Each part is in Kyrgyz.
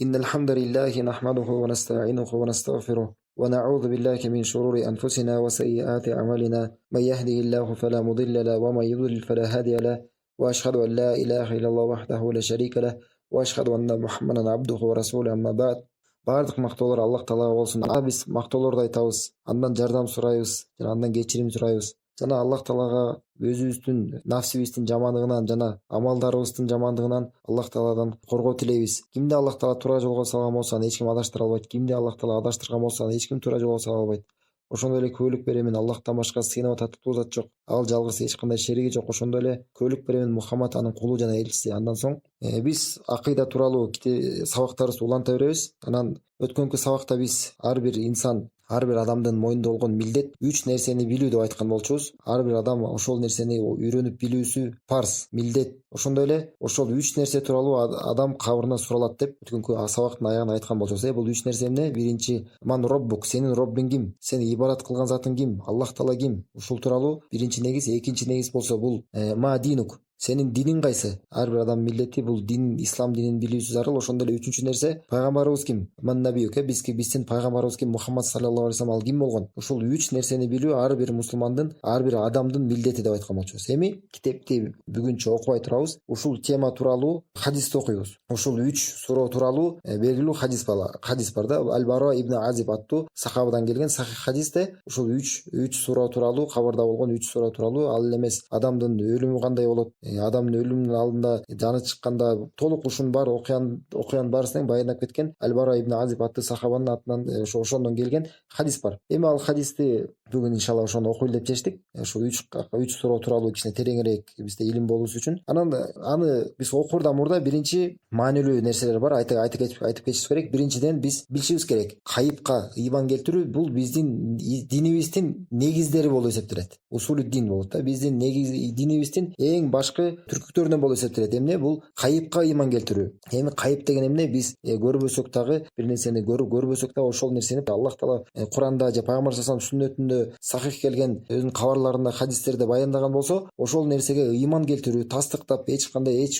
إن الحمد لله نحمده ونستعينه ونستغفره ونعوذ بالله من شرور أنفسنا وسيئات أعمالنا من يهده الله فلا مضل له ومن يضلل فلا هادي له وأشهد أن لا إله إلا الله وحده لا شريك له وأشهد أن محمدا عبده ورسوله أما بعد. Бардық мақтаулар Аллах Таалаға болсын. Біз мақтауларды айтабыз, андан жардам сұрайбыз, жана андан кечирим сұрайбыз. Жана Аллах Таалаға өзүбүздүн нафсибиздин жамандыгынан жана амалдарыбыздын жамандыгынан Аллах Тааладан коргоо тилейбиз. Кимди Аллах Таала туура жолго салган болсо аны эч ким адаштыра албайт. Кимди Аллах Таала адаштырган болсо аны эч ким туура жолго сала албайт. Ошондой эле күбөлүк беремин, Аллахтан башка сыйынып татыктуу зат жок. Ал жалгыз эч кандай шериги жок. Ошондой эле күбөлүк беремин, Мухаммад анын кулу жана элчиси. Андан соң биз акыйда тууралуу сабактарыбызды уланта беребиз. Анан өткөнкү сабакта биз ар бир инсан, ар бир адамдын мойнунда болгон милдет 3 нерсени билүү деп айткан болчубуз. Ар бир адам ошол нерсени үйрөнүп билүүсү парз, милдет. Ошондой эле ошол 3 нерсе тууралуу адам кабырына суралат деп өткөнкү сабактын аягында айткан болчубуз. Бул 3 нерсе эмне? Биринчи, ман роббук, сенин роббиң ким? Сени ибадат кылган затың ким? Аллах Таала ким? Ушул тууралуу биринчи негиз. Экинчи негиз болсо бул ма динук, сенин диниң кайсы? Ар бир адам милдети бул дин, ислам динин билүүсү зарыл. Ошондой эле үчүнчү нерсе, пайгамбарыбыз ким? Ман набиюк, биздин пайгамбарыбыз ким? Мухаммад саллаллаху алейхи вассалам, ал ким болгон? Ушул 3 нерсени билүү ар бир мусулмандын, ар бир адамдын милдети деп айткан болчубуз. Эми китепти бүгүнчө окубай турабыз. Ушул тема тууралуу хадисти окуйбуз. Ушул 3 суроо тууралуу белгилүү хадис бар да. Аль-Бара ибн Азиб аттуу сахабадан келген сахих хадисте ушул 3 суроо тууралуу, кабарда болгон 3 суроо тууралуу, ал эмес адамдын өлүмү кандай болот, адамдын өлүмүнүн алдында жаны чыкканда толук ушунун баары окуянын баарысынан баяндап кеткен Аль-Бара ибн Азиб аттуу сахабанын атынан ошондон келген хадис бар. Эми ал хадисти бүгүн иншалла ошону окуйлу деп чечтик. Ушул 3 суроо тууралуу кичине тереңирээк бизде илим болуусу үчүн. Анан аны биз окурдан мурда биринчи маанилүү нерселер бар, айтып кетишибиз керек. Биринчиден биз билишибиз керек, кайыпка ыйман келтирүү бул биздин динибиздин негиздери болуп эсептелет. Усулу дин болот да. Биздин динибиздин эң башкы түркүктөрүнөн болуп эсептелет. Эмне? Бул кайыпка ыйман келтирүү. Эми кайып деген эмне? Биз көрбөсөк дагы бир нерсени көрбөсөк дагы ошол нерсени Аллах Таала Куранда же пайгамбар саллаллаху алейхи вассалам сүннөтүндө сахих келген өзүнүн кабарларында, хадистерде баяндаган болсо, ошол нерсеге ыйман келтирүү, тастыктап, эч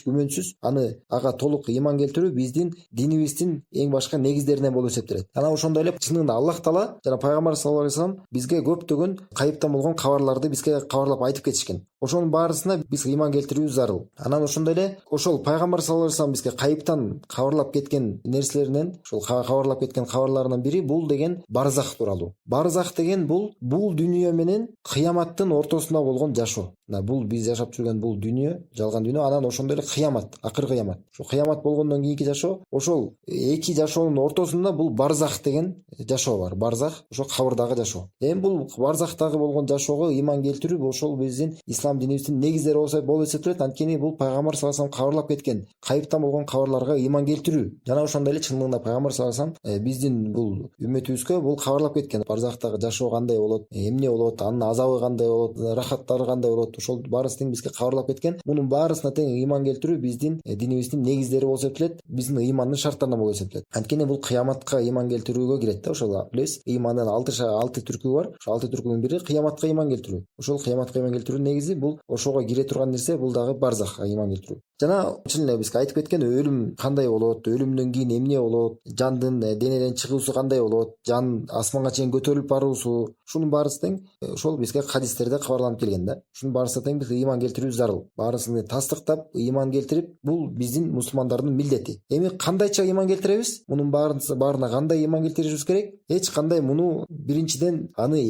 күмөнсүз аны ага толук ыйман келтирүү биздин динибиздин эң башка негиздеринен болуп эсептелет. Анан ошондой эле чынында Аллах Таала жана пайгамбар саллаллаху алейхи вассалам бизге көптөгөн кайыптан болгон кабарларды бизге кабарлап айтып кетишкен. Ошонун баарысына биз ыйман келтирүүбүз зарыл. Анан ошондой эле ошол пайгамбар саллаллаху алейхи вассалам бизге кайыптан кабарлап кеткен нерселеринен, ошол кабарлап кеткен кабарларынын бири бул деген барзах тууралуу. Барзах деген бул дүйнө менен кыяматтын ортосунда болгон жашоо. Бул биз жашап жүргөн бул дүйнө, жалган дүйнө, анан ошондой эле кыямат, акыркы кыямат. Ошо кыямат болгондон кийинки жашоо, ошол эки жашоонун ортосунда бул барзах деген жашоо бар. Барзах ошо кабырдагы жашоо. Эми бул барзахтагы болгон жашоого ыйман келтирүү ошол биздин ислам динибиздин негиздери болуп эсептелет. Анткени бул пайгамбар саллаллаху алейхи вассалам кабарлап кеткен кайыптан болгон кабарларга ыйман келтирүү. Жана ошондой эле чынында пайгамбар саллаллаху алейхи вассалам биздин бул үммөтүбүзгө бул кабарлап кеткен. Барзахтагы жашоо кандай болот, эмне болот, анын азабы кандай болот, рахаттары кандай болот, ошол баарысын бизге кабарлап кеткен. Мунун баарысына тең ыйман келтирүү биздин динибиздин негиздери болуп эсептелет, биздин ыймандын шарттарынан болуп эсептелет. Анткени бул кыяматка ыйман келтирүүгө кирет да. Ошол билебиз, ыймандын 6 түркү бар. Ошол 6 түркүнүн бири кыяматка ыйман келтирүү. Ошол кыяматка ыйман келтирүүнүн негизи бул ошого кире турган нерсе, бул дагы барзахка ыйман келтирүү. Жана чын эле бизге айтып кеткен өлүм кандай болот, өлүмдөн кийин эмне болот, жандын денеден чыгуусу кандай болот, жан асманга чейин көтөрүлүп баруусу, ушунун баарысы тең ошол бизге хадистерде кабарланып келген да. Ушунун баарысы тең биз ыйман келтирүүбүз зарыл. Баарысын тастыктап, ыйман келтирип, бул биздин мусулмандардын милдети. Эми кандайча ыйман келтиребиз? Мунун баарына кандай ыйман келтиришибиз керек? Эч кандай муну биринчиден аны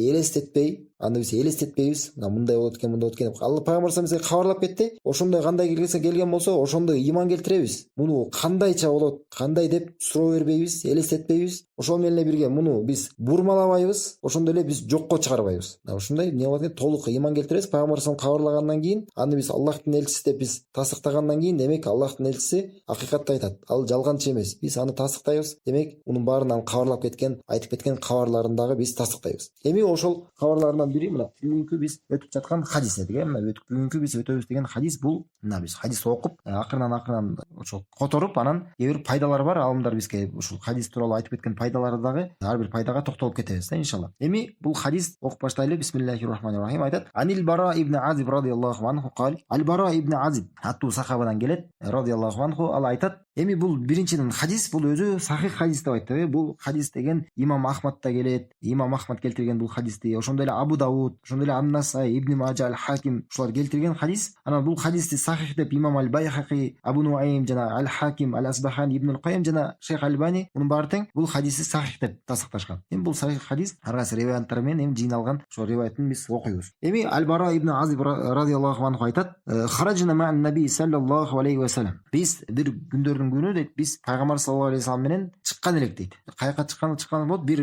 биз элестетпейбиз. Мындай болот экен, Алла пайгамбар бизге кабарлап кетти. Ошондой кандай келген болсо, ошондой ыйман келтиребиз. Муну кандайча болот, кандай деп суроо бербейбиз, элестетпейбиз. Ошол менен бирге муну биз бурмалабайбыз, ошондой эле биз жокко чыгарбайбыз. Ушундай эмне болот экен? Толук ыйман келтиребиз. Пайгамбар кабарлагандан кийин, аны биз Аллахтын элчиси деп биз тастыктагандан кийин, демек Аллахтын элчиси акыйкатты айтат. Ал жалганчы эмес. Биз аны тастыктайбыз. Демек, мунун баарынан кабарлап кеткен, айтып кеткен кабарларын дагы биз тастыктайбыз. Эми ошол кабарлардан бири мына бүгүнкү биз өтүп жаткан хадис эди. Бүгүнкү биз өтөбүз деген хадис бул, мына биз хадис окуп, акырынан ошо которуп, анан кээ бир пайдалар бар. Алымдар бизге ушул хадис тууралуу айтып кеткен пайдалары дагы ар бир пайдага токтолуп кетебиз да иншалла. Эми бул хадис окуп баштайлы. Бисмиллахир-рахманир-рахим. Айтат: Анил-Бара ибн Азиб радияллаху анху кал. Аль-Бара ибн Азиб аттуу сахабадан келет, радияллаху анху. Ал айтат: Эми бул биринчиден хадис, бул өзү сахих хадис деп айтты. Бул хадис деген имам Ахмадта келет. Имам Ахмад келтирген бул хадисти. Ошондой эле Абу Дауд, ошондой эле Ан-Насаи, Ибн Мажа, Аль-Хаким ушулар келтирген хадис. Анан бул хадисти сахих деп имам Аль-Байхақи, Абу Нуайм жана Аль-Хаким, Аль-Асбахани, Ибн Аль-Кайим жана Шейх Альбани мунун баары тең бул хадисти сахих деп тасдикташкан. Эми бул сахих хадис ар кайсы риваяттар менен эми жыйналган ошол риваяттын биз окуйбуз. Эми Аль-Бара ибн Азиб радияллаху анху айтат: "Хараджна ма'ан наби саллаллаху алейхи ва саллям." Биз бир күндөрдүн күнү дейт, биз пайгамбар саллаллаху алейхи ва саллям менен чыккан элек дейт. Каяка чыккан болот? Бир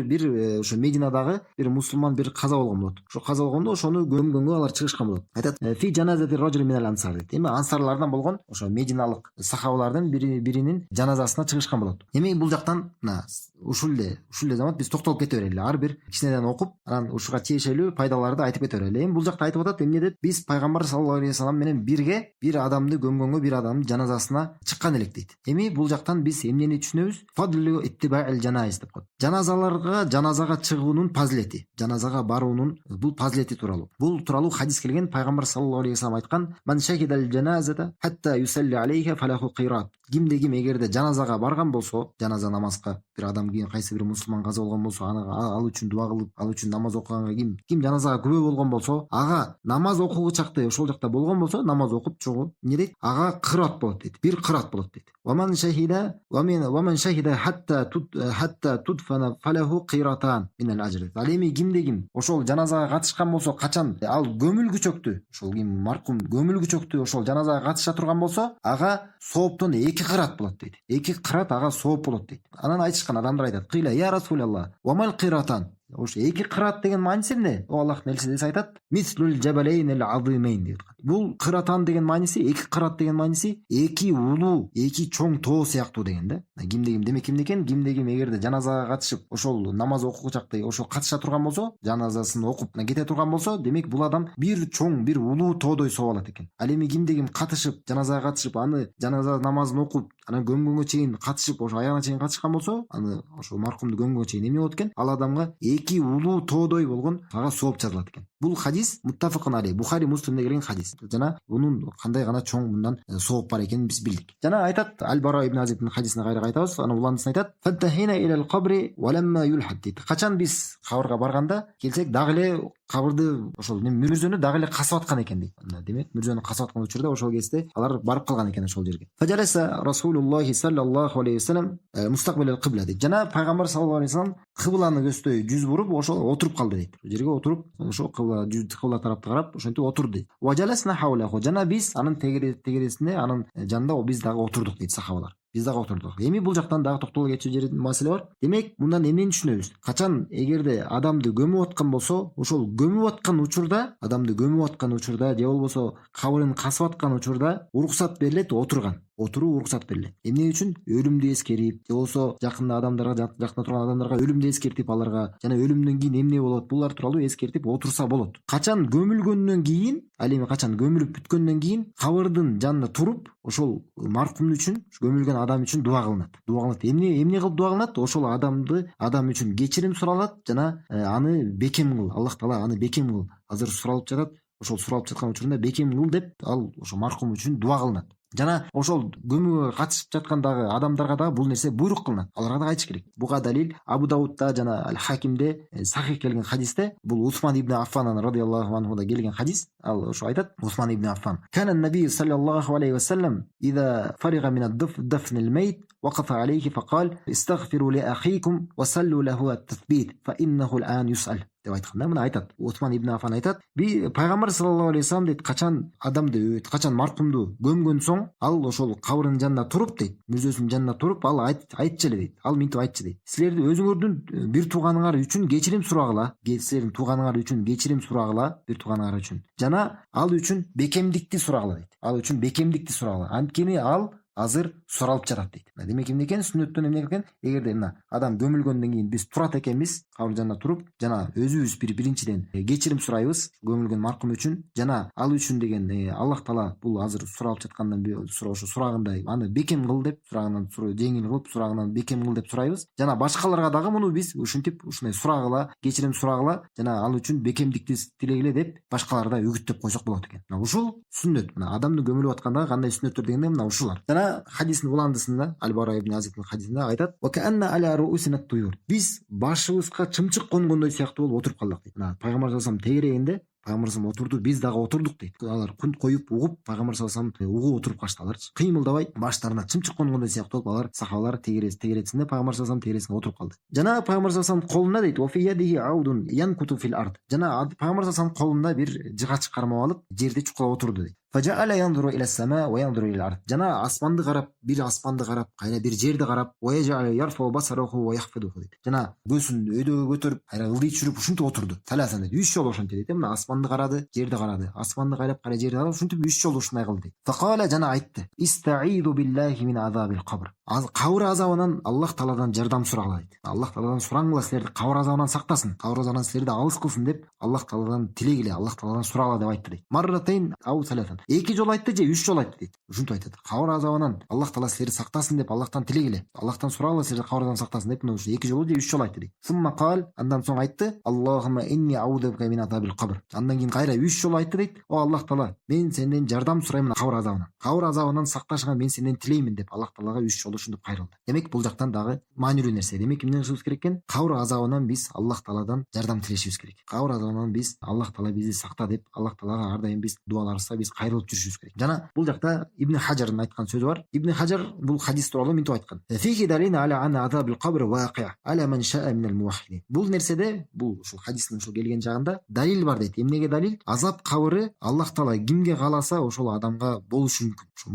ошо Мединадагы бир мусулман бир каза болгон болот. Ошо каза болгондо ошону көмгөнгө алар чыгышкан болот. Айтат: "Фи жаназати раджул минал ансар." дейт. Эми ансарлардан болгон ошо мединалык сахабалардын биринин жаназасына чыгышкан болот. Эми бул жактан ушул эле замат биз токтолуп кете берели. Ар бир кичинеден окуп, анан ушуга тиешелүү пайдаларды айтып кете берели. Эми бул жакта айтып атат, эмне деп? Биз пайгамбар саллаллаху алейхи ва саллям менен бирге бир адамды көмгөнгө, бир адамдын жаназасына чыккан элек дейт. Эми бул жактан биз эмнени түшүнөбүз? Фадлу иттибаил жанайз деп коет. Жаназага чыгуунун фазилети, жаназага баруунун бул фазилети тууралуу. Бул тууралуу хадис келген. Пайгамбар саллаллаху алейхи ва саллям айткан: "Ман шахидал жаназата хатта юсалли алейха фалаху қират." Кимде ким эгерде жаназага барган болсо, жаназа намазга бир адам кайсы бир мусулман каза болгон болсо, ал үчүн дуа кылып, ал үчүн намаз окуганга ким жаназага күбө болгон болсо, ага намаз окугу чакта ошол жакта болгон болсо, намаз окуп чогуу эмне дейт? Ага кырат болот дейт. Бир кырат болот дейт. Ваман шахида хатта tudfana falahu qiratan min al-ajr. Ал эми кимде ким ошол жаназага катышкан болсо, качан ал көмүлгүчөктү, ошол ким маркум көмүлгүчөктү ошол жаназага катыша турган болсо, ага сооптон 2 кырат болот дейт. 2 кырат ага сооп болот дейт. Анан айтышкан адамдар айтат: "Кыйла я Расулаллах, ва мал qiratan?" Ошо 2 кырат деген мааниси эмне? О Аллахтын элчиси айтат: "Мислул жабалейн ал-азимейн" дейт. Бул кыратан деген мааниси, 2 кырат деген мааниси 2 улуу, 2 чоң тоо сыяктуу деген да. Кимде ким демек кимде экен? Кимде ким эгерде жаназага катышып, ошол намаз окугу чакта ошол катыша турган болсо, жаназасын окуп кете турган болсо, демек бул адам бир чоң, бир улуу тоодой сооп алат экен. Ал эми кимде ким катышып, жаназага катышып, аны жаназа намазын окуп, анан көмгөнгө чейин катышып, ошо аягына чейин катышкан болсо, аны ошо маркумду көмгөнгө чейин эмне болот экен? Ал адамга 2 улуу тоодой болгон ага сооп жазылат экен. Бул хадис муттафакун алей, Бухари Муслимде келген хадис. Жана бунун кандай гана чоң мындан сооп бар экенин биз билдик. Жана айтат Аль-Бара ибн Азибдин хадисине кайра кайтабыз. Анан уландысын айтат: "Фаттахина илал кабри ва ламма юлхад." дейт. Качан биз кабырга барганда келсек, дагы эле кабырды ошол мүрзөнү дагы эле касып аткан экен дейт. Демек мүрзөнү касып аткан учурда ошол кезде алар барып калган экен ошол жерге. Фажаласа Расулуллахи саллаллаху алейхи ва саллям мустакбилал кыбла дейт. Жана пайгамбар саллаллаху алейхи ва саллям кыбланы көздөй жүз буруп ошол отуруп калды дейт. Жерге отуруп, ошол кыбла тарапты карап ошентип отурду дейт. Важаласна хаулаху. Жана биз анын тегересине, анын жанында биз дагы отурдук дейт сахабалар. Биз дагы отурдук. Эми бул жактан дагы токтоло кетчү жери маселе бар. Демек, мындан эмнени түшүнөбүз? Качан эгерде адамды көмүп аткан болсо, ошол көмүп аткан учурда, адамды көмүп аткан учурда же болбосо кабырын касып аткан учурда уруксат берилет отуруу уруксат берилет. Эмне үчүн? Өлүмдү эскерип, же болбосо жакында адамдарга, жакында турган адамдарга өлүмдү эскертип аларга, жана өлүмдөн кийин эмне болот? Булар тууралуу эскертип отурса болот. Качан көмүлгөндөн кийин, ал эми качан көмүлүп бүткөндөн кийин кабырдын жанында туруп, ошол маркум үчүн, көмүлгөн адам үчүн дуа кылынат. Эмне кылып дуа кылынат? Ошол адам үчүн кечирим суралат жана аны бекем кыл. Аллах Таала аны бекем кыл. Азыр суралып жатат. Ошол суралып жаткан учурунда бекем кыл деп, ал ошо маркум үчүн дуа кылынат. Жана ошол көмүүгө катышып жаткандагы адамдарга да бул нерсе буйрук кылынат. Аларга да айтыш керек. Буга далил Абу Даудда жана Аль-Хакимде сахих келген хадисте, бул Усман ибн Аффан радияллаху анхуда келген хадис. Ал ошо айтат: Усман ибн Аффан кана наби саллаллаху алейхи ва саллям иза фарига мин ад-дафн al-mayt وقف عليه فقال استغفروا لأخيكم وصلوا له التثبيت فإنه الآن يسأل. деп айтканда, мына айтат, Усман ибн Аффан айтат: пайгамбар саллаллаху алейхи ва саллям дейт, качан маркумду көмгөн соң, ал ошол кабырынын жанында туруп дейт, мүрзөсүнүн жанында туруп, ал айтчы эле дейт. Ал минтип айтчы дейт: силерди өзүңөрдүн бир тууганыңар үчүн кечирим сурагыла, силердин тууганыңар үчүн кечирим сурагыла, бир тууганыңар үчүн. Жана ал үчүн бекемдикти сурагыла дейт. Ал үчүн бекемдикти сурагыла. Анткени ал азыр суралып жатат дейт. Демек эмне экен? Сүннөттөн эмне экен? Эгерде мына адам көмүлгөндөн кийин биз турат экенбиз, кабыр жанында туруп, жана өзүбүз биринчиден кечирим сурайбыз көмүлгөн маркум үчүн, жана ал үчүн деген Аллах Таала бул азыр суралып жаткандан ошо сурагындай аны бекем кыл деп, сурагынан жеңил кылып, сурагынан бекем кыл деп сурайбыз. Жана башкаларга дагы муну биз ушинтип ушундай сурагыла, кечирим сурагыла, жана ал үчүн бекемдикти тилегиле деп башкаларга үгүттөп койсок болот экен. Ушул сүннөт. Мына адамды көмүлүп атканда кандай сүннөттөр дегенде мына ушулар. Жана жана хадистин уландысында Аль-Бара ибн Азибтин хадисинде айтат: "Ва каанна аля руусина туюр". Биз башыбызга чымчык конгондой сыяктуу болуп отуруп калдык дейт. Пайгамбар саллаллаху алейхи тегерегинде пайгамбар саллаллаху отурду, биз дагы отурдук дейт. Алар күн коюп угуп, пайгамбар саллаллаху алейхи угуп отуруп калышты аларчы. Кыймылдабай, баштарына чымчык конгондой сыяктуу болуп алар сахабалар тегересинде пайгамбар саллаллаху алейхи тегересинде отуруп калды. Жана пайгамбар саллаллаху алейхи колунда дейт: "Ва фи ядихи аудун янкуту фил ард". Жана пайгамбар саллаллаху алейхи колунда бир жыгач кармап алып, жерди чукулап отурду дейт. Фажаала янзуру иля сама ва янзуру иля ард. Жана аспанды карап, бир аспанды карап, кайра бир жерди карап, ва яжа ярфу басараху ва яхфидуху дейт. Жана көзүн өйдөгө көтөрүп, кайра ылдый түшүрүп ушинтип отурду. Таласан дейт. 3 жолу ошентип дейт. Мына аспанды карады, жерди карады. Аспанды кайрап, кайра жерди карап, ушинтип 3 жолу ушундай кылды дейт. Факала, жана айтты: "Истаиду биллахи мин азабил кабр". Кабыр азабынан Аллах Тааладан жардам сурагыла дейт. Аллах Тааладан сураңыла, силерди кабыр азабынан сактасын, кабыр азабынан силерди алыс кылсын деп Аллах Тааладан тилегиле, Аллах Тааладан сурагыла деп айтты дейт. Марратейн ау саласан. 2 жолу айтты же 3 жолу айтты дейт. Ушинтип айтат. Кабыр азабынан Аллах Таала силерди сактасын деп Аллахтан тилегиле, Аллахтан сурагыла, силерди кабыр азабынан сактасын деп, мына 2 жолу же 3 жолу айтты дейт. Сумма кал, андан соң айтты: "Аллахумма инни аудубика мин азабил кабр". Андан кийин кайра 3 жолу айтты дейт: "О Аллах Таала, мен сенден жардам сурайм кабыр азабынан. Кабыр азабынан сакташыңа мен сенден тилеймин" деп Аллах Таалага 3 жолу ушинтип кайрылды. Демек бул жактан дагы маанилүү нерсе. Демек эмне кылышыбыз керек экен? Кабыр азабынан биз Аллах Тааладан жардам тилешибиз керек. Кабыр азабынан биз Аллах Таала бизди сакта деп Аллах Таалага ар дайым биз дуаларыбызда биз кайрылып жүрүшүбүз керек. Жана бул жакта Ибн Хажардын айткан сөзү бар. Ибн Хажар бул хадис тууралуу мынтип айткан: "Фихи далин аля ан азабил кабр вaqi' аля ман ша'a минал муваххидин". Бул нерседе, бул ушул хадистин ушул келген жагында далил бар дейт. Эмнеге далил? Азап кабыры Аллах Таала кимге кааласа ошол адамга болушу мүмкүн. Ошо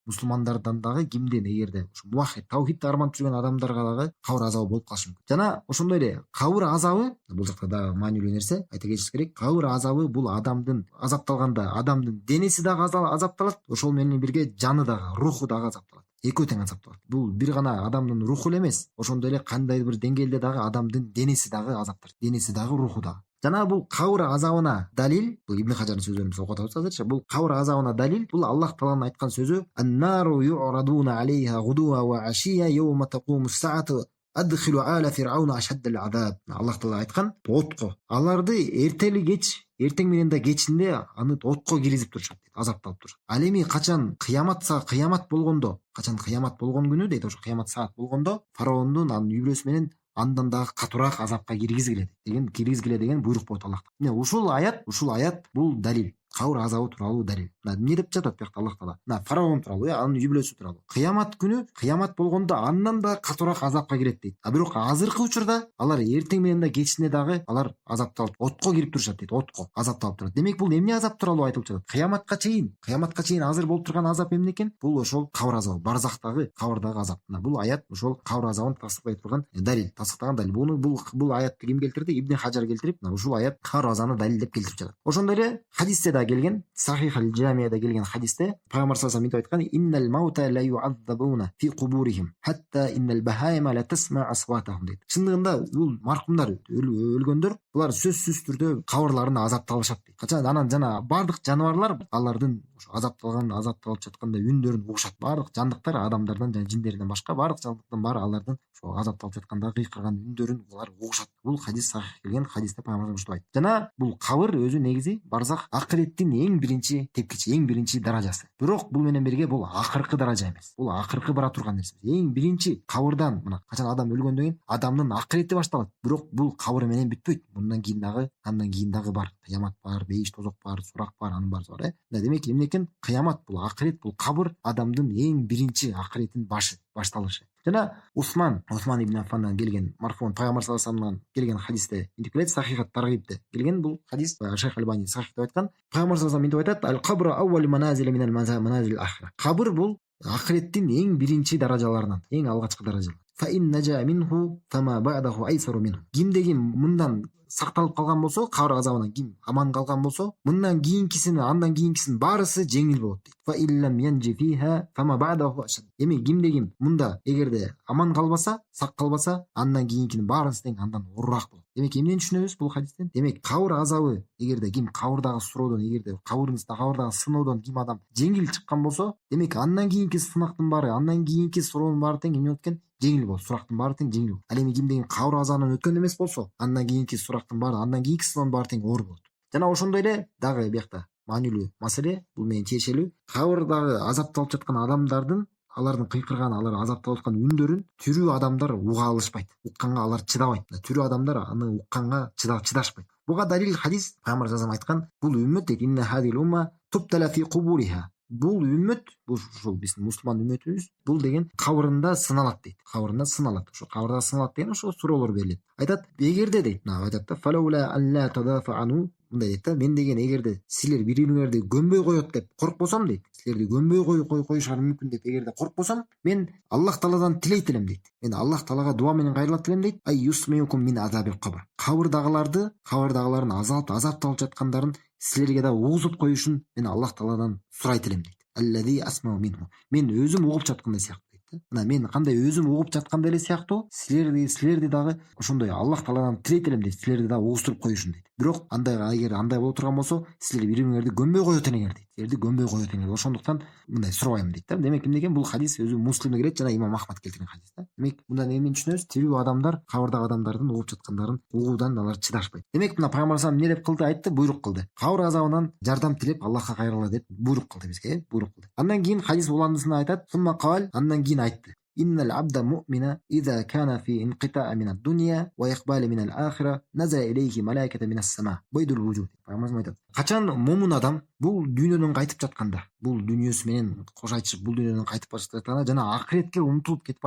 мусулмандардан дагы кимден, эгерде ушу муваххид таухидти арманып жүргөн адамдарга дагы кабыр азабы болуп калышы мүмкүн. Жана ошондой эле кабыр азабы бул жакта дагы маанилүү нерсе, айта кетишибиз керек. Кабыр азабы бул адамдын азапталганда адамдын денеси дагы азапталат, ошол менен бирге жаны дагы, руху дагы азапталат. Экөө тең азапталат. Бул бир гана адамдын руху эле эмес, ошондой эле кандайдыр бир деңгээлде дагы адамдын денеси дагы азапталат. Денеси дагы, руху дагы. Жана бул кабыр азабына далил, бул Ибн Хажардын сөздөрүн окуп атабыз азырча. Бул кабыр азабына далил, бул Аллах Тааланын айткан сөзү: "Ан-нару ю'радуна алейха гудуа ва ашия йаума тaqуму as-sa'atu адхилу ала фирауна ашаддал азаб". Аллах Таала айткан: "Отко аларды эртели кеч, эртең менен да кечинде аны отко киргизип турушат" дейт, азапталып турушат. Ал эми качан кыямат болгондо, качан кыямат болгон күнү дейт, ошо кыямат саат болгондо фараондун анын үй бүлөсү менен андан дагы катуураак азапка киргизгиле деген буйрук болот Аллахтан. Мына ушул аят бул далил. Кабыр азабы тууралуу далил. Эмне деп жатат бuyакта Аллах Таала? Фараон тууралуу, анын үй бүлөсү тууралуу. Кыямат күнү, кыямат болгондо андан да катуураак азапка кирет дейт. Бирок азыркы учурда алар эртең менен да кечинде дагы алар азапталып, отко кирип турушат дейт, отко азапталып турат. Демек бул эмне азап тууралуу айтылып жатат? Кыяматка чейин азыр болуп турган азап эмне экен? Бул ошол кабыр азабы, барзактагы, кабырдагы азап. Бул аят ошол кабыр азабын тасдыклай турган далил, тасдыктаган далил. Бул аятты ким келтирди? Ибн Хажар келтирип, ушул аят кабыр азабын далил деп келтирип жатат. Ошондой эле хадисте келген, Сахих аль-Джамияда келген хадисте пайгамбар саллаллаху алейхи вассалам айткан: "Иннал маута ла ю'аззабуна фи кубурихим, хатта иннал бахайма ла тасма асватахум" дейт. Чындыгында бул маркумдар, өлгөндөр, булар сөзсүз түрдө кабырларына азапталышат дейт. Качан анан жана бардык жаныбарлар алардын азапталып жатканда үндөрүн угушат. Бардык жандыктар, адамдардан жана жиндерден башка бардык жандыктын баары алардын ошо азапталып жатканда кыйкырган үндөрүн булар угушат. Бул хадис сахих келген, хадисте пайгамбар ушул айтты. Жана бул кабыр өзү негизи барзак акыреттин эң биринчи тепкичи, эң биринчи даражасы. Бирок бул менен бирге бул акыркы даража эмес. Бул акыркы бара турган нерсе. Эң биринчи кабырдан, мына качан адам өлгөндөн кийин адамдын акырети башталат. Бирок бул кабыр менен бүтпөйт. Андан кийин дагы бар. Кыямат бар, бейиш тозок бар, сурак бар, анын баары бар. Демек эмне экен? Кыямат бул акырет, бул кабыр адамдын эң биринчи акыретин башталышы. Жана Усман ибн Аффандан келген, марфуун пайгамбар саллаллаху алейхи вассаламдан келген хадисте мынтип келет, Сахихат Таргибте келген бул хадис, Шейх Альбани сахих деп айткан. Пайгамбар саллаллаху алейхи вассалам мынтип айтат: "Ал-кабру аввалу маназили минал маназил ахира". Кабыр бул акыреттин эң биринчи даражаларынан, эң алгачкы даража. Fa in naja minhu fama ba'dahu aysaru minhu. Кимде ким мындан сакталып калган болсо, кабыр азабынан ким аман калган болсо, андан кийинкисинин баарысы жеңил болот дейт. Fa illam yanji fiha fama ba'dahu ashad. Эми кимде ким мында эгерде аман калбаса, сак калбаса, андан кийинкинин баарысы тең андан оорураак болот. Демек эмнени түшүнөбүз бул хадистен? Демек кабыр азабы, эгерде ким кабырдагы суроодон, эгерде кабырдагы сыноодон ким адам жеңил чыккан болсо, демек андан кийинки сынактын баары, андан кийинки суроонун баары тең эмне болот экен? Жеңил болот. Сурактын баары тең жеңил болот. Ал эми кимде ким кабыр азабынан өткөн эмес болсо, андан кийинки сурактын баары, андан кийинки сыноонун баары тең оор болот. Жана ошондой эле дагы биякта маанилүү маселе, бул менен тиешелүү. Кабырдагы азапталып жаткан адамдардын, алардын кыйкырган, алар азапталып аткан үндөрүн тирүү адамдар уга алышпайт. Укканга алар чыдабайт. Тирүү адамдар аны укканга чыдашпайт. Буга далил хадис. Пайгамбар саллаллаху алейхи айткан, бул үммөт дейт, инна хадил умма туптала фи кубуриха. Бул үммөт, бул ушул биздин мусулман үммөтүбүз, бул деген кабырында сыналат дейт. Кабырында сыналат. Ошо кабырда сыналат деген ошо суроолор берилет. Айтат, эгерде дейт, мына айтат да, фалаула алла тадафану, мындай дейт да, мен деген эгерде силер бириңерди көмбөй коет деп коркпосом дейт, силерди көмбөй коюшуңар мүмкүн деп эгерде коркпосом, мен Аллах Тааладан тилейт элем дейт. Мен Аллах Таалага дуа менен кайрылат элем дейт. Ай юсмиукум мин азабил кабр. Кабырдагылардын азапталып жаткандарын силерге да угузуп коюшун мен Аллах Тааладан сурайт элем дейт. Аллади асмау минху. Мен өзүм угуп жаткандай сыяктуу дейт. Мына мен кандай өзүм угуп жаткандай эле сыяктуу, силерди дагы ошондой Аллах Тааладан тилейт элем дейт, силерди дагы угуштуруп коюшун дейт. Бирок эгер андай боло турган болсо, силер бириңерди көмбөй коет элеңер дейт. Силерди көмбөй коет элеңер. Ошондуктан мындай сурабайм дейт да. Демек эмне экен? Бул хадис өзү Муслимде келет жана Имам Ахмад келтирген хадис да. Демек мындан эмнени түшүнөбүз? Тирүү адамдар кабырдагы адамдардын угуп жаткандарын угуудан алар чыдашпайт. Демек мына Пайгамбар саллаллаху алейхи вассалам эмне деп кылды? Буйрук кылды. Кабыр азабынан жардам тилеп Аллахка кайрыла деп буйрук кылды бизге, буйрук кылды. Андан кийин хадис уландысында айтат, сумма кал, андан кийин айтты. Иннал абда му'мина иза кана фи инқита'a мин ад-дунья ва иқбали мин ал-ахира наза илейхи малаиката мин ас-сама байдул вужуд. Пайгамбарымыз айтат. Качан момун адам бул дүйнөдөн кайтып жатканда, бул дүйнөсү менен кош айтышып бул дүйнөдөн кайтып жатканда жана акыретке умтулуп кетип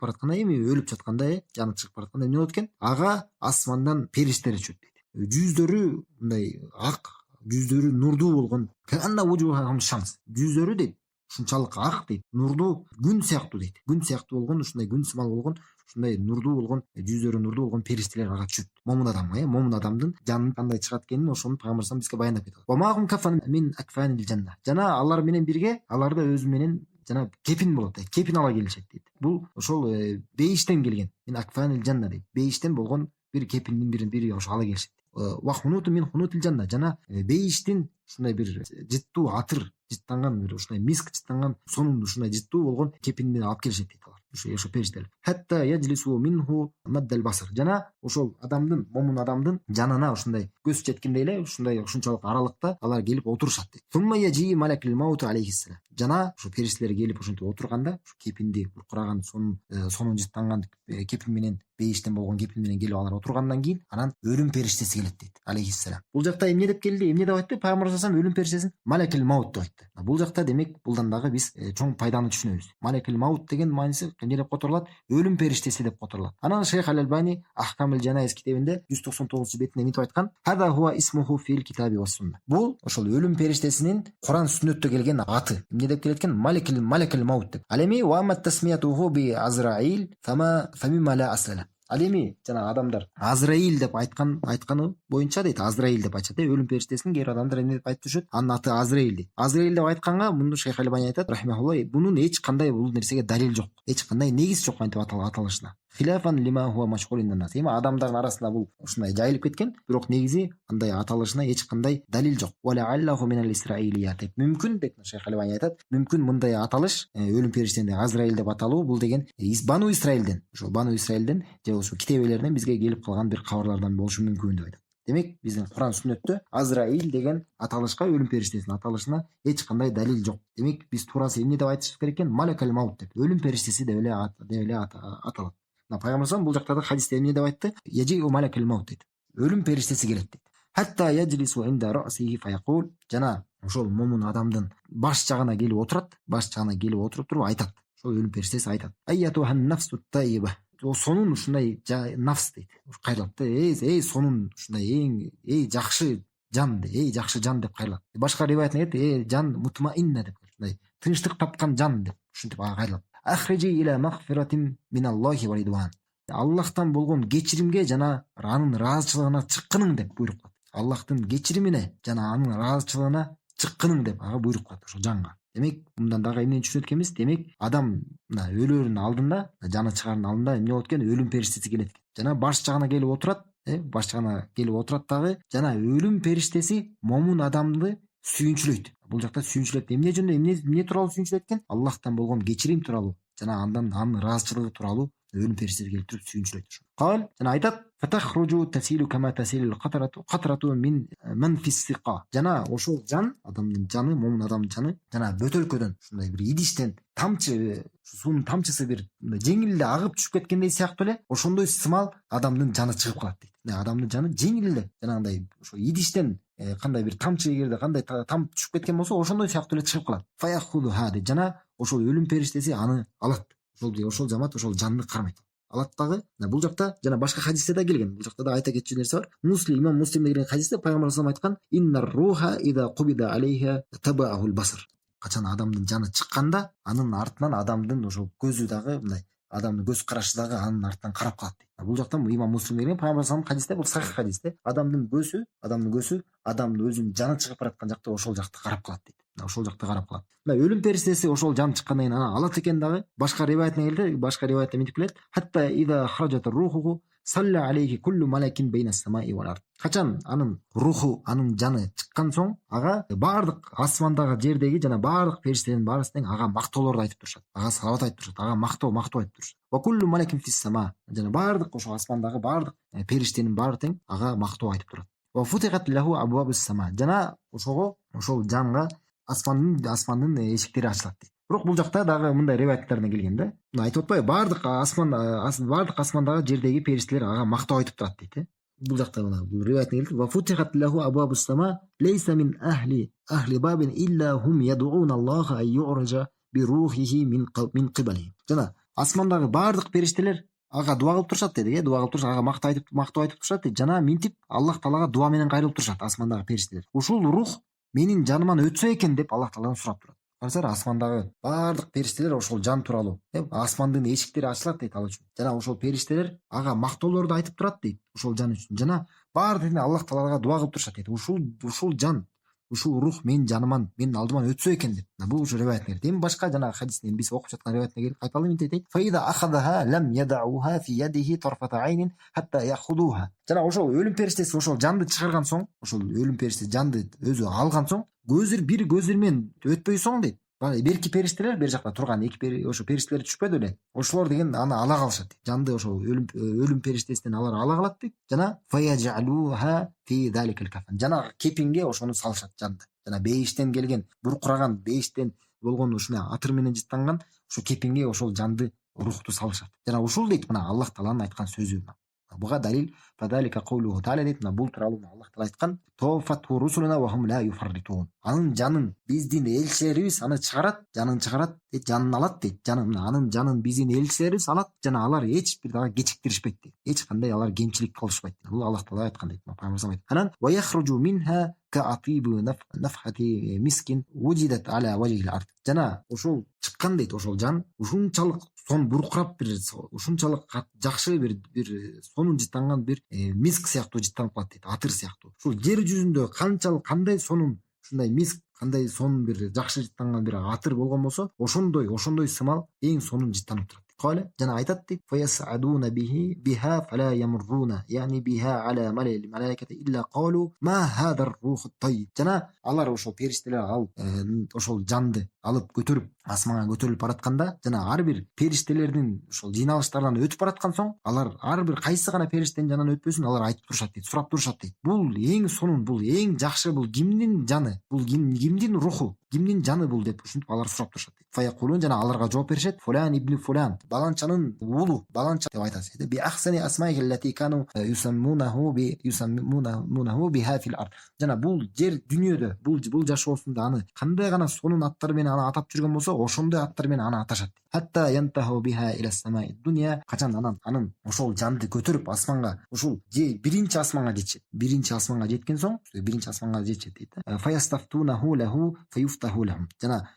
баратканда, эми өлүп жатканда, жаны чыгып баратканда эмне болот экен? Ага асмандан периштелер түшөт дейт. Жүздөрү мындай ак, жүздөрү нурдуу болгон, канна вужухахум шамс. Жүздөрү дейт ушунчалык ак дейт, нурдуу күн сыяктуу дейт. Күн сыяктуу болгон, ушундай күн сымал болгон, ушундай нурдуу болгон, жүздөрү нурдуу болгон периштелер ага түшөт. Момун адамга, момун адамдын жанын кандай чыгат экенин ошону Пайгамбарыбыз бизге баяндап кетет. Ва маагум кафан мин акфанил жанна. Жана алар менен бирге, аларда өзү менен жана кепин болот, кепин ала келишет дейт. Бул ошол бейиштен келген. Мин акфанил жанна дейт. Бейиштен болгон бир кепиндин бири ошо ала келишет. Ва хунуту мин хунутил жанна. Жана бейиштин ушундай бир жыттуу атыр жыттанган, бир ушундай миск жыттанган, сонун ушундай жыттуу болгон кепин менен алып келишет дейт алар. Ошо периштелер. Хатта яджлису минху маддал басар. Жана ошол адамдын, момун адамдын жанына ушундай көз жеткендей эле, ушунчалык аралыкта алар келип отурушат дейт. Сумма яжи малакил маут алейхиссалам. Жана ошо периштелер келип ошентип отурганда, ушу кепинди уркураган, сонун жыттанган кепин менен, бейиштен болгон кепин менен келип алар отургандан кийин анан өлүм периштеси келет дейт, алейхиссалам. Бул жакта эмне деп келди? Эмне деп айтты? Пайгамбар саллаллаху алейхи өлүм периштесин малакил маут деп айтты. Бул жакта демек булдан дагы биз чоң пайданы түшүнөбүз. Малакил маут деген мааниси эмне деп которулат? Өлүм периштеси деп которулат. Анан Шейх Аль-Албани Ахкамул Жанайз китебинде 199-бетинде мынтип айткан: "Хада хуа исмуху фил китаби ва сунна". Бул ошол өлүм периштесинин Куран сүннөттө келген аты. Эмне деп келет экен? Малакил маут деп. Ал эми ва амат тасмиятуху би Азраил фамимма ла аслала. Ал эми жана адамдар Азраил деп айтканы боюнча дейт, Азраил деп айтышат. Өлүм периштесин кээ бир адамдар эмне деп айтып жүрүшөт? Анын аты Азраил дейт. Азраил деп айтканга муну Шейх Албани айтат, рахимахулла, бунун эч кандай бул нерсеге далил жок. Эч кандай негиз жок антип аталышына. Хилафан лима хуа машгулин нас. Эми адамдардын арасында бул ушундай жайылып кеткен, бирок негизи андай аталышына эч кандай далил жок. Вала аллаху минал исраилият. Мүмкүн деп Шейх Албани айтат, мүмкүн мындай аталыш, өлүм периштесинде Азраил деп аталуу, бул деген Бану Исраилден, ошо Бану Исраилден же ошо китебелерден бизге келип калган бир кабарлардан болушу мүмкүн деп айтат. Демек биздин Куран сүннөттө Азраил деген аталышка, өлүм периштесинин аталышына эч кандай далил жок. Демек биз туурасы эмне деп айтышыбыз керек экен? Малакал маут деп, өлүм периштеси деп эле аталат. Пайгамбар бул жакта да хадисте эмне деп айтты? Яжи малакал маут дейт. Өлүм периштеси келет дейт. Хатта яджлису инда расихи фаяқул. Жана ошол момун адамдын баш жагына келип отурат, баш жагына келип отуруп туруп айтат. Ошол өлүм периштеси айтат: "Айятухан нафсу тайиба". Сонун ушундай нафс дейт. Кайрылат. Сонун ушундай жакшы жан, жакшы жан деп кайрылат. Башка риваятында келет, жан мутмаинна деп, ушундай тынчтык тапкан жан деп ушинтип кайрылат. Ахрижи иля магфиратин миналлахи ва ридван. Аллахтан болгон кечиримге жана анын ыраазычылыгына чыккының деп буйрук кылат. Аллахтын кечиримине жана анын ыраазычылыгына чыккының деп ага буйрук кылат ошол жанга. Демек мындан дагы эмнени түшүнөт экенбиз? Демек адам мына өлөрүнүн алдында, жаны чыгарынын алдында эмне болот экен? Өлүм периштеси келет экен. Жана баш жагына келип отурат, дагы жана өлүм периштеси момун адамды сүйүнчүлөйт. Бул жакта сүйүнчүлөйт. Эмне жөнүндө, эмне тууралуу сүйүнчүлөйт экен? Аллахтан болгон кечирим тууралуу, жана анын ыраазычылыгы тууралуу өлүм периштелери келип туруп сүйүнчүлөйт. Кал жана айтат фатахруджу тасилу кама тасилул катрату мин фиссика. Жана ошол жан, адамдын жаны, момун адамдын жаны жана бөтөлкөдөн ушундай бир идиштен тамчы, суунун тамчысы бир жеңил эле агып түшүп кеткендей сыяктуу эле ошондой сымал адамдын жаны чыгып калат дейт. Адамдын жаны жеңил эле жанагындай ошо идиштен кандай бир тамчы эгерде кандай тамып түшүп кеткен болсо ошондой сыяктуу эле чыгып калат. Фаяхудуха дейт. Жана ошол өлүм периштеси аны алат. Ошол жамаат ошол жанды кармайт. Алат дагы. Бул жакта жана башка хадисте да келген. Бул жакта да айта кетчү нерсе бар. Имам Муслимде келген хадисте пайгамбар саллаллаху алейхи айткан: "Иннар руха ида кубида алейха табаахул басар." Качан адамдын жаны чыкканда, анын артынан адамдын ошол көзү дагы мындай, адамдын көз карашы дагы анын артынан карап калат дейт. Бул жактан имам Муслим келген пайгамбар саллаллаху алейхи хадисте, бул сахих хадисте. Адамдын көзү адамдын өзүнүн жаны чыгып бараткан жакта ошол жакта карап калат дейт. Ошол жакта карап калат. Өлүм периштеси ошол жан чыккандан кийин аны алат экен дагы. Башка риваятына келди, башка риваятта мынтип келет: "Хатта ида хараджат руху салла алейхи куллу малакин бейна самаи вал ард." Качан анын руху, анын жаны чыккан соң, ага баардык асмандагы, жердеги жана баардык периштелердин баарысы тең ага мактоолорду айтып турушат. Ага салават айтып турушат, ага мактоо айтып турушат. Ва куллу малакин фис сама. Жана баардык ошо асмандагы баардык периштенин баары тең ага мактоо айтып турат. Ва футихат лаху абвабус сама. Жана ошол жанга асмандын эшиктери ачылат дейт. Бирок бул жакта дагы мындай риваяттардан келген да. Айтып атпайбы, баардык асмандагы, жердеги периштелер ага мактоо айтып турат дейт. Бул жакта бул риваятта келет: "Ва футихат лаху абвабус сама лейса мин ахли бабин илля хум ядуна Аллаха ай юржа би рухихи мин кибали." Жана асмандагы баардык периштелер ага дуа кылып турушат деди, дуа кылып турушат, ага мактоо айтып турушат дейт. Жана минтип Аллах Таалага дуа менен кайрылып турушат асмандагы периштелер. Ушул рух менин жаныман өтсө экен деп Аллах Тааладан сурап турат. Карасаңар, асмандагы баардык периштелер ошол жан тууралуу, асмандын эшиктери ачылат дейт ал үчүн. Жана ошол периштелер ага мактоолорду айтып турат дейт ошол жан үчүн. Жана баардыгы Аллах Таалага дуа кылып турушат дейт. Ушул жан, ушул рух менин жаныман, менин алдыман өтсө экен деп. Бул ушу риваят келет. Эми башка жана хадистен биз окуп жаткан риваятына келип кайталы мынтип дейт: "Фаида ахадаха лам ядауха фи ядихи тарфата айнин хатта яхудуха." Жана ошол өлүм периштеси ошол жанды чыгарган соң, ошол өлүм периштеси жанды өзү алган соң, бир көзүр менен өтпөй соң дейт. Берки периштелер, бер жакта турган ошо периштелер түшпөдү эле. Ошолор деген аны ала калышат дейт. Жанды ошол өлүм периштесинен алар ала калат дейт. Жана фаяжалуха фи заликал кафан. Жана кепинге ошону салышат жанды. Жана бейиштен келген, буркураган, бейиштен болгон ушуна атыр менен жыттанган ошо кепинге ошол жанды, рухту салышат. Жана ушул дейт мына Аллах Тааланын айткан сөзү. Буга далил фадалика каулуху таала дейт. Бул тууралуу Аллах Таала айткан: "Тофату русулуна ва хум ла юфарритун." Анын жанын биздин элчилерибиз аны чыгарат, жанын чыгарат дейт, жанын алат дейт. Анын жанын биздин элчилерибиз алат, жана алар эч бир дагы кечиктиришпейт дейт. Эч кандай алар кемчилик кылышпайт. Бул Аллах Таала айткан дейт. Анан ва яхруджу минха каатибу нафхати мискин вujиdat ala wajhil ard. Жана ошол чыккан дейт, ошол жан ушунчалык буркурап, ушунчалык жакшы бир сонун жыттанган бир миск сыяктуу жыттанып калат дейт, атыр сыяктуу. Ушул жер жүзүндө кандай сонун ушундай миск, кандай сонун бир жакшы жыттанган бир атыр болгон болсо, ошондой сымал эң сонун жыттанып турат. Кале жана айтат дейт: "Фаясадуна биха фала ямруна, яни биха ala malaikati illa qalu ma hada ar-ruh at-tayyib." Жана алар ошол периштелер ошол жанды алып көтөрүп асманга көтөрүлүп баратканда, жана ар бир периштелердин ошол жыйналыштарынан өтүп бараткан соң, алар ар бир кайсы гана периштенин жанынан өтпөсүн, алар айтып турушат дейт, сурап турушат дейт: "Бул эң сонун, бул эң жакшы, бул кимдин жаны, бул кимдин руху, кимдин жаны бул?" деп ушинтип алар сурап турушат дейт. Фаякулун, жана аларга жооп беришет: "Фулан ибн фулан, баланчанын уулу, баланча" деп айтат. "Би ахсани асмаи аллати кану юсаммунаху биха фил ард." Жана бул жер дүнүйөдө, бул жашоосунда аны кандай гана сонун аттар менен аны атап жүргөн болсо, ошондой аттар менен аны аташат. Хатта янтаху биха ила самаи дуnya. Качан анын ошол жанды көтөрүп асманга, ушул биринчи асманга жетишет. Биринчи асманга жеткен соң, биринчи асманга жетишет дейт. Фаястафтунаху лаху фаюфтаху лахум. Жана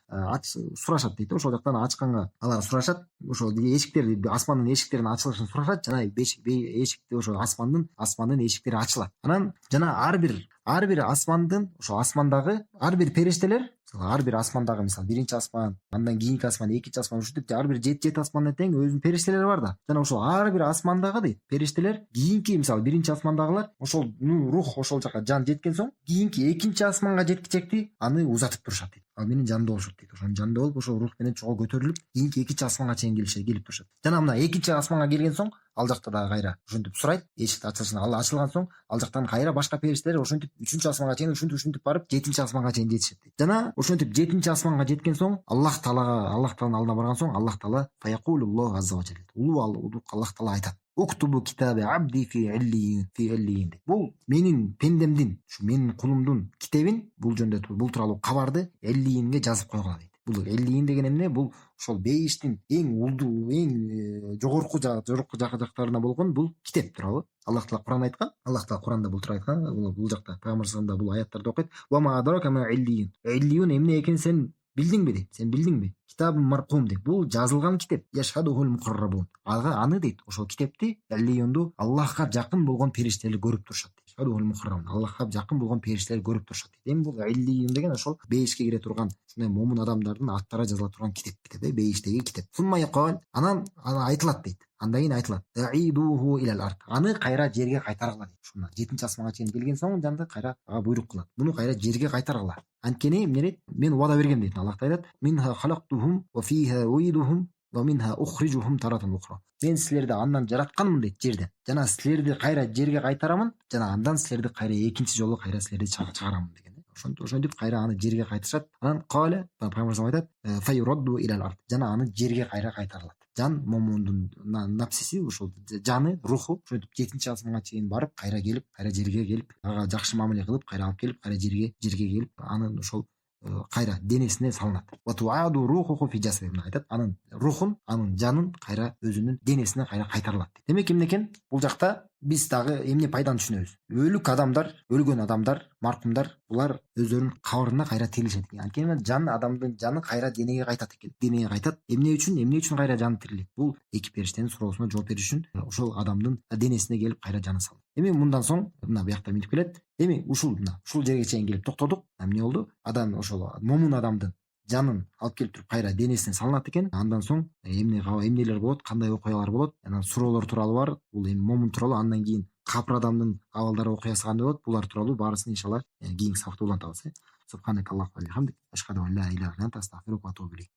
сурашат дейт. Ошол жактан ачканга алар сурашат. Ошол эшиктерди, асмандын эшиктеринин ачылышын сурашат. Жана эшикти ошол асмандын эшиктери ачылат. Анан жана ар бир асмандын, ошо асмандагы ар бир периштелер, ар бир асмандагы, мисалы, биринчи асман, андан кийинки асман, экинчи асман, ушинтип ар бир 7 асмандан тең өзүнүн периштелери бар да. Жана ошол ар бир асмандагы дейт периштелер, кийинки, мисалы, биринчи асмандагылар ошол рух ошол жака жан жеткен соң, кийинки экинчи асманга жеткичекти аны узатып турушат дейт. ал менин жанымда болушат дейт. Ошонун жанында болуп, ошол рух менен чогуу көтөрүлүп, кийинки экинчи асманга чейин келип турушат. Жана мына экинчи асманга келген соң, ал жакта дагы кайра ошентип сурайт, эшикти ачылышын, ал ачылган соң, ал жактан кайра башка периштелер ошентип 3-асманга чейин ушинтип барып 7-асманга чейин жетишет дейт. Жана ошентип 7-асманга жеткен соң, Аллах Тааланын алдына барган соң, Аллах Таала фаякулуллаху азза ва жалл. Улуу Аллах Таала айтат: "Уктубу китаби абди фи иллиин". Бул менин пендемдин, ушу менин кулумдун китебин, бул жөнүндө бул тууралуу кабарды Эллиинге жазып койгула дейт. Бул Эллиин деген эмне? Бул ошол бейиштин эң улдуу, эң жогорку жактарына болгон бул китеп тууралуу Аллах Таала Кур'ан айткан. Аллах Таала Кур'анда бул тууралуу айткан. Бул жакта пайгамбар саллаллаху алейхи бул аяттарды окуйт. "Ва ма адрака ма Эллиин". Эллиин эмне экенин сен билдиңби дейт. Сен билдиңби? Китабун маркум дейт. Бул жазылган китеп. Яшхадухул мукаррабун. Аны дейт, ошол китепти, Эллионду Аллахка жакын болгон периштелер көрүп турушат дейт. Яшхадухул мукаррабун. Аллахка жакын болгон периштелер көрүп турушат дейт. Эми бул Эллиин деген ошол бейишке кире турган, ушундай момун адамдардын аттары жазыла турган китеп, бейиштеги китеп. Анан айтылат дейт. Андан кийин айтылат: "Аидуху илал ард". Аны кайра жерге кайтаргыла дейт. Ушуна 7-асманга чейин келген соң, жанында кайра ага буйрук кылат. Муну кайра жерге кайтаргыла. Анткени эмне дейт? Мен убада бергем дейт. Аллах айтат: "Минха халактухум ва фиха уидухум ва минха ухрижухум таратан ухра". Мен силерди андан жаратканмын дейт, жерден. Жана силерди кайра жерге кайтарамын, жана андан силерди кайра экинчи жолу кайра силерди чыгарамын деген. Ошентип кайра аны жерге кайтышат. Анан кале пайгамбар айтат: "Файюрадду илал ард". Жана аны жерге кайра кайтарылат. Жан момундун напсиси, ошол жаны, руху ошентип 7-асманга чейин барып, кайра келип, кайра жерге келип, ага жакшы мамиле кылып, кайра алып келип, кайра жерге келип, анын ошол кайра денесине салынат. Ватуаду рухуху фи жасадин айтат. Анын рухун, анын жанын кайра өзүнүн денесине кайра кайтарылат. Демек эмне экен? Бул жакта биз дагы эмне пайданы түшүнөбүз? Өлгөн адамдар, маркумдар, булар өздөрүнүн кабырына кайра тирилишет экен. Анткени адамдын жаны кайра денеге кайтат экен. Денеге кайтат. Эмне үчүн кайра жаны тирилет? Бул эки периштенин суроосуна жооп бериш үчүн ошол адамдын денесине келип кайра жаны салынат. Эми мындан соң мына буякта минтип келет. Эми ушул жерге чейин келип токтодук. Эмне болду? Адам ошол момун адамдын жанын алып келип туруп кайра денесине салынат экен. Андан соң эмнелер болот, кандай окуялар болот, анан суроолор тууралуу бар. Бул эми момун тууралуу, андан кийин капыр адамдын абалдары, окуясы кандай болот? Булар тууралуу баарысын иншалла кийинки сабакта улантабыз. Субханакаллаху ва бихамдик, ашхаду ан ла иляха илля анта, астагфирука ва атубу илейк.